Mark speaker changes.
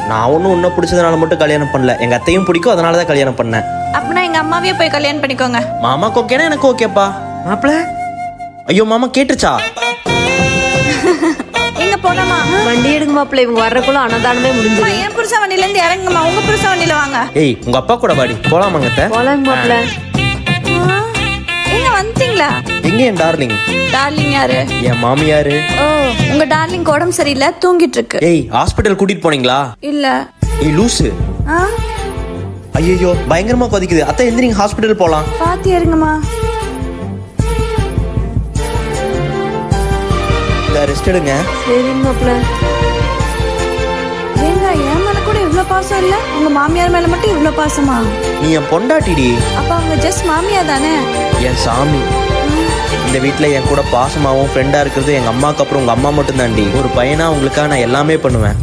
Speaker 1: நான் ஒன்றும் உன்னை பிடிச்சதுனால மட்டும் கல்யாணம் பண்ணல, எங்க அத்தையும் பிடிக்கும், அதனால தான் கல்யாணம் பண்ணேன்.
Speaker 2: அப்படின்னா எங்க அம்மாவே போய் கல்யாணம் பண்ணிக்கோங்க.
Speaker 1: மாமாக்கு ஓகேனா எனக்கு ஓகேப்பா.
Speaker 3: மாப்பிள்ள
Speaker 1: ஐயோ மாமா கேட்டுச்சா?
Speaker 2: எங்க போலாமா?
Speaker 4: வண்டி எடுங்க மாப்பிள்ள, இவங்க வர்றக்குள்ள அன்னதானமே முடிஞ்சிடும்.
Speaker 2: என் புருஷ வண்டியில இருந்து இறங்குமா, உங்க புருஷ வண்டியில வாங்க.
Speaker 1: ஏய் உங்க அப்பா கூட வாடி போலாமாங்க அத்தை?
Speaker 4: போலாங்க மாப்பிள்ள.
Speaker 2: எங்க வந்துட்டீங்களா?
Speaker 1: எங்க என் டார்லிங்?
Speaker 2: டார்லிங் யாரு?
Speaker 1: என் மாமியாரு.
Speaker 2: ஓ, உங்க டார்லிங் உடம்பு சரியில்லை, தூங்கிட்டு இருக்கு.
Speaker 1: ஏய் ஹாஸ்பிட்டல் கூட்டிட்டு போனீங்களா?
Speaker 2: இல்ல.
Speaker 1: ஏய் லூசு. ஐயோ பயங்கரமா கொதிக்குது அத்தை, எந்திரிங்க ஹாஸ்பிட்டல் போலாம்.
Speaker 2: பாத்து இறங்குமா.
Speaker 1: ரெஸ்ட் எடுங்க.
Speaker 4: சரிங்க மாப்பிள்ள.
Speaker 2: ஏங்க என் மேல கூட இவ்ளோ பாசம் இல்ல, உங்க மாமியார் மேல மட்டும் இவ்ளோ பாசமா?
Speaker 1: நீ என் பொண்டாட்டிடி.
Speaker 2: அப்ப அவங்க ஜஸ்ட் மாமியா தானே?
Speaker 1: என் சாமி. இந்த வீட்டில் என் கூட பாசமாகவும் ஃப்ரெண்டாக இருக்கிறது எங்கள் அம்மாவுக்கு அப்புறம் உங்கள் அம்மா மட்டும் தாண்டி. ஒரு பையனா உங்களுக்காக நான் எல்லாமே பண்ணுவேன்.